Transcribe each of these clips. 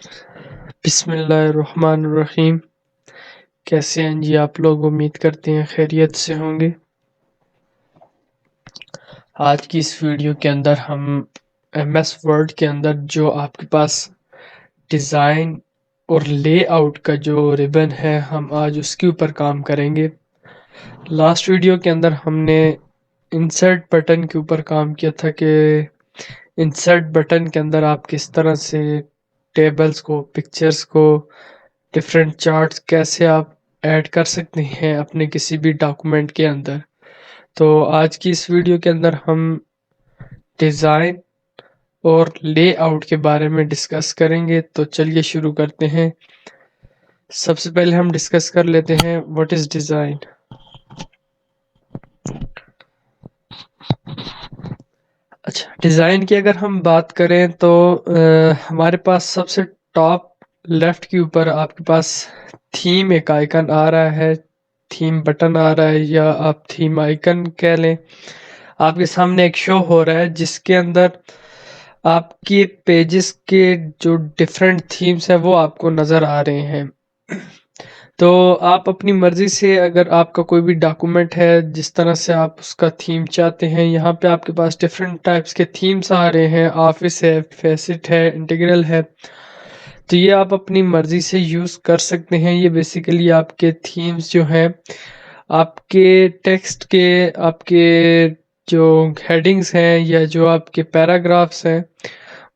बिस्मिल्लाहिर्रहमानिर्रहीम। कैसे हैं जी आप लोग? उम्मीद करते हैं खैरियत से होंगे। आज की इस वीडियो के अंदर हम एमएस वर्ड के अंदर जो आपके पास डिज़ाइन और लेआउट का जो रिबन है, हम आज उसके ऊपर काम करेंगे। लास्ट वीडियो के अंदर हमने इंसर्ट बटन के ऊपर काम किया था कि इंसर्ट बटन के अंदर आप किस तरह से टेबल्स को, पिक्चर्स को, डिफरेंट चार्ट्स कैसे आप ऐड कर सकते हैं अपने किसी भी डॉक्यूमेंट के अंदर। तो आज की इस वीडियो के अंदर हम डिज़ाइन और लेआउट के बारे में डिस्कस करेंगे। तो चलिए शुरू करते हैं। सबसे पहले हम डिस्कस कर लेते हैं व्हाट इज़ डिज़ाइन। अच्छा, डिज़ाइन की अगर हम बात करें तो हमारे पास सबसे टॉप लेफ्ट के ऊपर आपके पास थीम एक आइकन आ रहा है, थीम बटन आ रहा है, या आप थीम आइकन कह लें। आपके सामने एक शो हो रहा है जिसके अंदर आपके पेजेस के जो डिफरेंट थीम्स है वो आपको नज़र आ रहे हैं। तो आप अपनी मर्जी से, अगर आपका कोई भी डॉक्यूमेंट है, जिस तरह से आप उसका थीम चाहते हैं, यहाँ पे आपके पास डिफरेंट टाइप्स के थीम्स आ रहे हैं। ऑफिस है, फेसिट है, इंटीग्रल है। तो ये आप अपनी मर्जी से यूज़ कर सकते हैं। ये बेसिकली आपके थीम्स जो हैं, आपके टेक्स्ट के, आपके जो हेडिंग्स हैं या जो आपके पैराग्राफ्स हैं,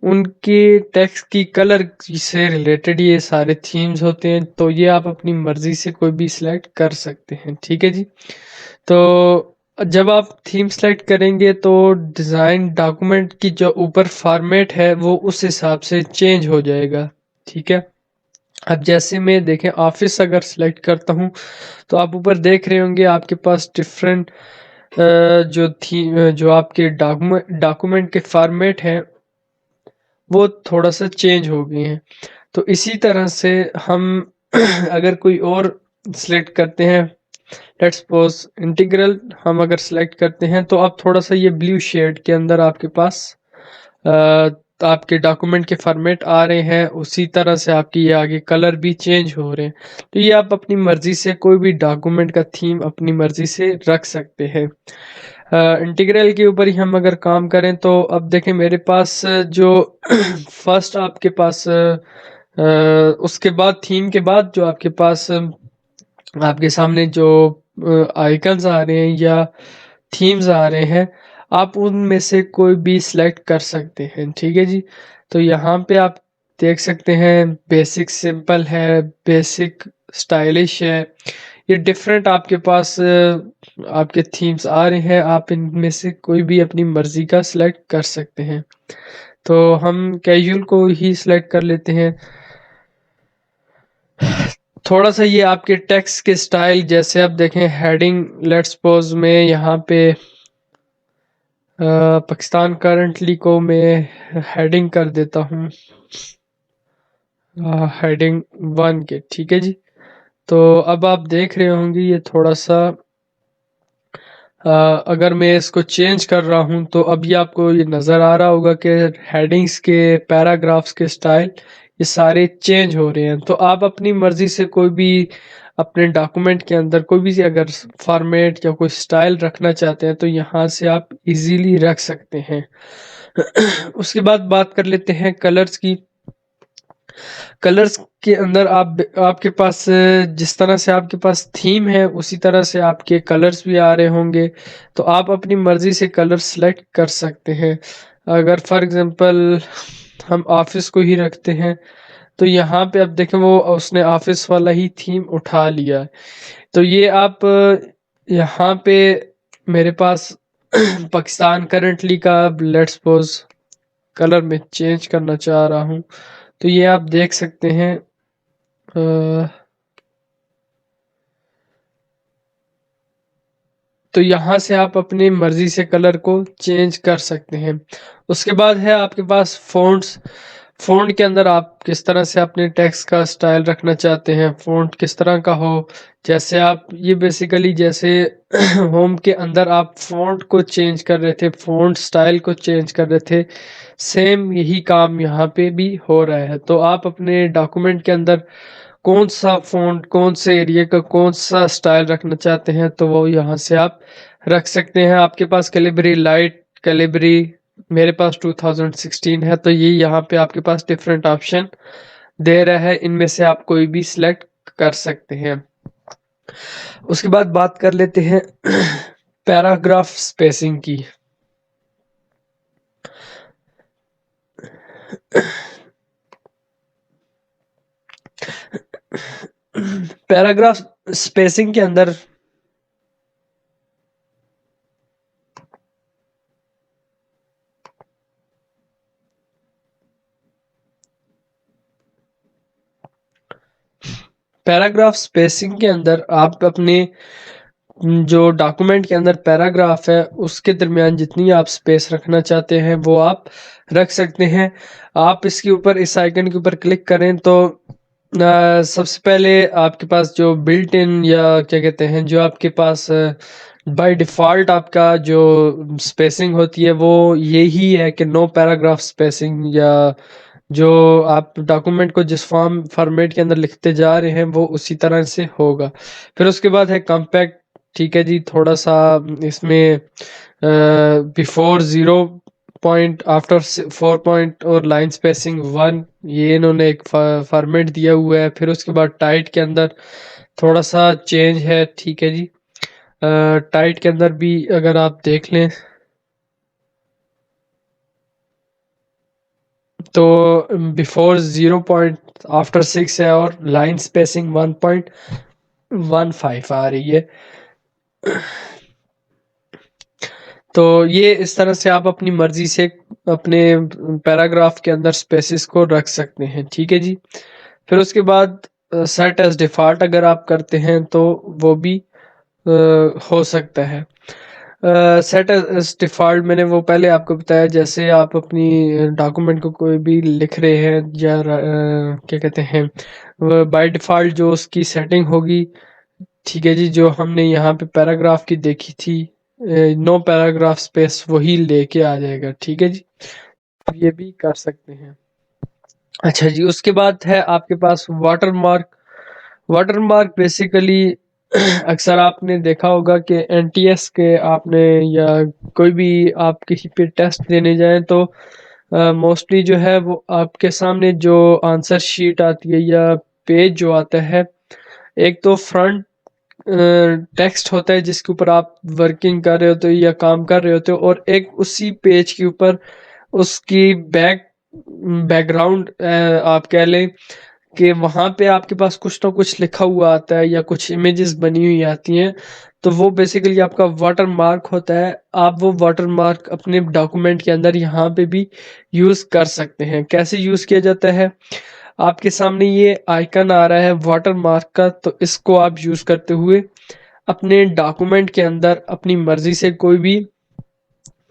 उनके टेक्स्ट की कलर से रिलेटेड ये सारे थीम्स होते हैं। तो ये आप अपनी मर्जी से कोई भी सिलेक्ट कर सकते हैं। ठीक है जी। तो जब आप थीम सेलेक्ट करेंगे तो डिज़ाइन डॉक्यूमेंट की जो ऊपर फॉर्मेट है वो उस हिसाब से चेंज हो जाएगा। ठीक है। अब जैसे मैं देखें ऑफिस अगर सेलेक्ट करता हूँ तो आप ऊपर देख रहे होंगे आपके पास डिफरेंट जो आपके डॉक्यूमेंट के फॉर्मेट हैं वो थोड़ा सा चेंज हो गए हैं। तो इसी तरह से हम अगर कोई और सिलेक्ट करते हैं, लेट्स सपोज इंटीग्रल हम अगर सिलेक्ट करते हैं, तो अब थोड़ा सा ये ब्लू शेड के अंदर आपके पास आपके डॉक्यूमेंट के फॉर्मेट आ रहे हैं। उसी तरह से आपकी ये आगे कलर भी चेंज हो रहे हैं। तो ये आप अपनी मर्जी से कोई भी डॉक्यूमेंट का थीम अपनी मर्जी से रख सकते हैं। इंटीग्रल के ऊपर ही हम अगर काम करें तो अब देखें मेरे पास जो फर्स्ट आपके पास उसके बाद थीम के बाद जो आपके पास आपके सामने जो आइकन्स आ रहे हैं या थीम्स आ रहे हैं, आप उनमें से कोई भी सिलेक्ट कर सकते हैं। ठीक है जी। तो यहाँ पे आप देख सकते हैं बेसिक सिंपल है, बेसिक स्टाइलिश है। ये डिफरेंट आपके पास आपके थीम्स आ रहे हैं। आप इनमें से कोई भी अपनी मर्जी का सिलेक्ट कर सकते हैं। तो हम कैजुअल को ही सिलेक्ट कर लेते हैं। थोड़ा सा ये आपके टेक्स्ट के स्टाइल, जैसे आप देखें हेडिंग, लेट्स सपोज मैं यहाँ पे पाकिस्तान करंटली को मैं हेडिंग कर देता हूँ, हेडिंग 1 के। ठीक है जी। तो अब आप देख रहे होंगे ये थोड़ा सा अगर मैं इसको चेंज कर रहा हूँ तो अभी आपको ये नज़र आ रहा होगा कि हेडिंग्स के, पैराग्राफ्स के स्टाइल ये सारे चेंज हो रहे हैं। तो आप अपनी मर्ज़ी से कोई भी अपने डॉक्यूमेंट के अंदर कोई भी अगर फॉर्मेट या कोई स्टाइल रखना चाहते हैं तो यहाँ से आप इजीली रख सकते हैं। उसके बाद बात कर लेते हैं कलर्स की। कलर्स के अंदर आप आपके पास जिस तरह से आपके पास थीम है उसी तरह से आपके कलर्स भी आ रहे होंगे। तो आप अपनी मर्जी से कलर सेलेक्ट कर सकते हैं। अगर फॉर एग्जांपल हम ऑफिस को ही रखते हैं तो यहाँ पे अब देखें वो उसने ऑफिस वाला ही थीम उठा लिया है। तो ये आप यहाँ पे मेरे पास पाकिस्तान करंटली का लेट्स सपोज कलर में चेंज करना चाह रहा हूँ तो ये आप देख सकते हैं। तो यहाँ से आप अपनी मर्जी से कलर को चेंज कर सकते हैं। उसके बाद है आपके पास फ़ॉन्ट्स। फ़ॉन्ट के अंदर आप किस तरह से अपने टेक्स्ट का स्टाइल रखना चाहते हैं, फ़ॉन्ट किस तरह का हो। जैसे आप ये बेसिकली जैसे होम के अंदर आप फ़ॉन्ट को चेंज कर रहे थे, फ़ॉन्ट स्टाइल को चेंज कर रहे थे, सेम यही काम यहाँ पे भी हो रहा है। तो आप अपने डॉक्यूमेंट के अंदर कौन-सा फ़ॉन्ट, कौन से एरिया का कौन-सा स्टाइल रखना चाहते हैं, तो वो यहाँ से आप रख सकते हैं। आपके पास कैलिबरी लाइट, कैलिबरी मेरे पास 2016 है, तो ये यहाँ पे आपके पास डिफरेंट ऑप्शन दे रहा है, इनमें से आप कोई भी सिलेक्ट कर सकते हैं। उसके बाद बात कर लेते हैं पैराग्राफ स्पेसिंग की। पैराग्राफ स्पेसिंग के अंदर पैराग्राफ स्पेसिंग के अंदर आप अपने जो डॉक्यूमेंट के अंदर पैराग्राफ है उसके दरमियान जितनी आप स्पेस रखना चाहते हैं वो आप रख सकते हैं। आप इसके ऊपर इस आइकन के ऊपर क्लिक करें तो सबसे पहले आपके पास जो बिल्ट इन या क्या कहते हैं जो आपके पास बाय डिफ़ॉल्ट आपका जो स्पेसिंग होती है वो यही है कि नो पैराग्राफ स्पेसिंग, या जो आप डॉक्यूमेंट को जिस फॉर्मेट के अंदर लिखते जा रहे हैं वो उसी तरह से होगा। फिर उसके बाद है कॉम्पैक्ट, ठीक है जी, थोड़ा सा इसमें बिफोर 0 पॉइंट, आफ्टर 4 पॉइंट और लाइन स्पेसिंग 1, ये इन्होंने एक फॉर्मेट दिया हुआ है। फिर उसके बाद टाइट के अंदर थोड़ा सा चेंज है, ठीक है जी। टाइट के अंदर भी अगर आप देख लें तो बिफोर 0 पॉइंट, आफ्टर 6 है, और लाइन स्पेसिंग 1.15 आ रही है। तो ये इस तरह से आप अपनी मर्जी से अपने पैराग्राफ के अंदर स्पेसिस को रख सकते हैं, ठीक है जी। फिर उसके बाद सेट एज डिफ़ॉल्ट अगर आप करते हैं तो वो भी हो सकता है। सेट एज डिफ़ॉल्ट मैंने वो पहले आपको बताया, जैसे आप अपनी डॉक्यूमेंट को कोई भी लिख रहे हैं या क्या कहते हैं बाय डिफ़ॉल्ट जो उसकी सेटिंग होगी, ठीक है जी, जो हमने यहाँ पे पैराग्राफ की देखी थी, नो पैराग्राफ स्पेस वही लेके आ जाएगा, ठीक है जी। ये भी कर सकते हैं। अच्छा जी, उसके बाद है आपके पास वाटरमार्क। वाटरमार्क बेसिकली अक्सर आपने देखा होगा कि एनटीएस के आपने या कोई भी आप किसी पे टेस्ट देने जाएं तो मोस्टली जो है वो आपके सामने जो आंसर शीट आती है या पेज जो आता है, एक तो फ्रंट टेक्स्ट होता है जिसके ऊपर आप वर्किंग कर रहे होते हो या काम कर रहे होते हो, और एक उसी पेज के ऊपर उसकी बैकग्राउंड आप कह लें कि वहाँ पे आपके पास कुछ ना कुछ लिखा हुआ आता है या कुछ इमेजेस बनी हुई आती हैं, तो वो बेसिकली आपका वाटर मार्क होता है। आप वो वाटर मार्क अपने डॉक्यूमेंट के अंदर यहाँ पे भी यूज़ कर सकते हैं। कैसे यूज़ किया जाता है, आपके सामने ये आइकन आ रहा है वाटर मार्क का, तो इसको आप यूज़ करते हुए अपने डॉक्यूमेंट के अंदर अपनी मर्जी से कोई भी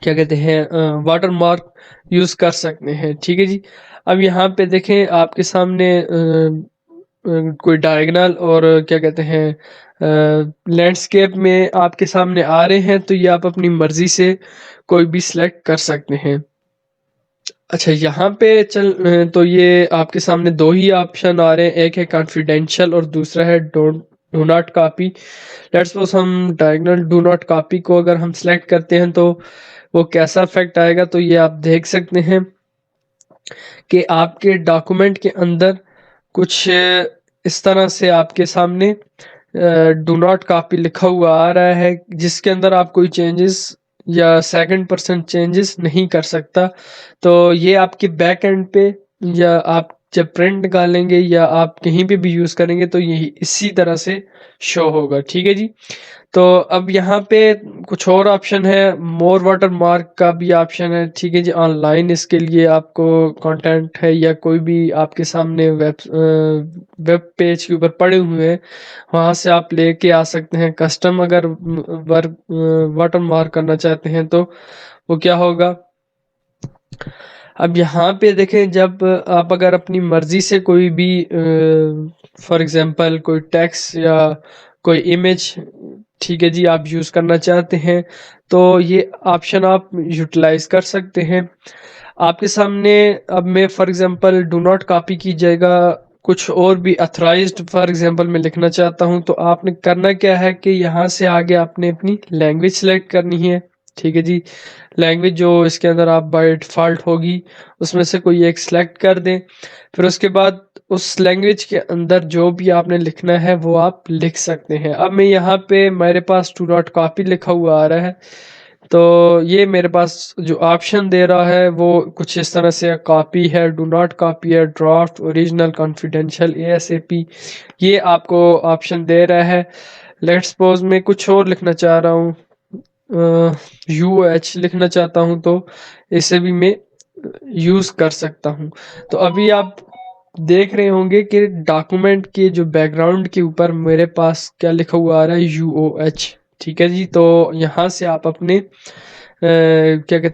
क्या कहते हैं वाटर मार्क यूज़ कर सकते हैं, ठीक है जी। अब यहाँ पे देखें आपके सामने कोई डायगोनल और क्या कहते हैं लैंडस्केप में आपके सामने आ रहे हैं, तो ये आप अपनी मर्जी से कोई भी सिलेक्ट कर सकते हैं। अच्छा, यहाँ पे तो ये आपके सामने दो ही ऑप्शन आ रहे हैं, एक है कॉन्फिडेंशियल और दूसरा है don't do not copy. Let's suppose हम डायगोनल डू नॉट कॉपी को अगर हम सिलेक्ट करते हैं तो वो कैसा इफेक्ट आएगा, तो ये आप देख सकते हैं कि आपके डॉक्यूमेंट के अंदर कुछ इस तरह से आपके सामने डू नॉट कॉपी लिखा हुआ आ रहा है, जिसके अंदर आप कोई चेंजेस या सेकंड पर्सन चेंजेस नहीं कर सकता। तो ये आपके बैक एंड पे या आप जब प्रिंट निकालेंगे या आप कहीं पे भी यूज़ करेंगे तो ये इसी तरह से शो होगा, ठीक है जी। तो अब यहाँ पे कुछ और ऑप्शन है, मोर वाटर मार्क का भी ऑप्शन है, ठीक है जी। ऑनलाइन इसके लिए आपको कंटेंट है या कोई भी आपके सामने वेब पेज के ऊपर पड़े हुए हैं, वहाँ से आप लेके आ सकते हैं। कस्टम अगर वाटर मार्क करना चाहते हैं तो वो क्या होगा, अब यहाँ पे देखें, जब आप अगर अपनी मर्जी से कोई भी फॉर एग्जांपल कोई टेक्स्ट या कोई इमेज, ठीक है जी, आप यूज़ करना चाहते हैं तो ये ऑप्शन आप यूटिलाइज कर सकते हैं। आपके सामने अब मैं for example do not copy की जगह कुछ और भी अथराइज्ड फॉर एग्जांपल मैं लिखना चाहता हूं, तो आपने करना क्या है कि यहाँ से आगे आपने अपनी लैंग्वेज सेलेक्ट करनी है। ठीक है जी, लैंग्वेज जो इसके अंदर आप बाय डिफ़ॉल्ट होगी उसमें से कोई एक सिलेक्ट कर दें। फिर उसके बाद उस लैंग्वेज के अंदर जो भी आपने लिखना है वो आप लिख सकते हैं। अब मैं यहाँ पे मेरे पास डू नॉट कॉपी लिखा हुआ आ रहा है, तो ये मेरे पास जो ऑप्शन दे रहा है वो कुछ इस तरह से कॉपी है, डू नॉट कॉपी है, ड्राफ्ट, ओरिजिनल, कॉन्फिडेंशियल, एएसएपी, ये आपको ऑप्शन दे रहा है। लेट्स सपोज मैं कुछ और लिखना चाह रहा हूँ, UH लिखना चाहता हूँ, तो इसे भी मैं यूज़ कर सकता हूँ। तो अभी आप देख रहे होंगे कि डॉक्यूमेंट के जो बैकग्राउंड के ऊपर मेरे पास क्या लिखा हुआ आ रहा है, UOH। ठीक है जी, तो यहाँ से आप अपने क्या कहते हैं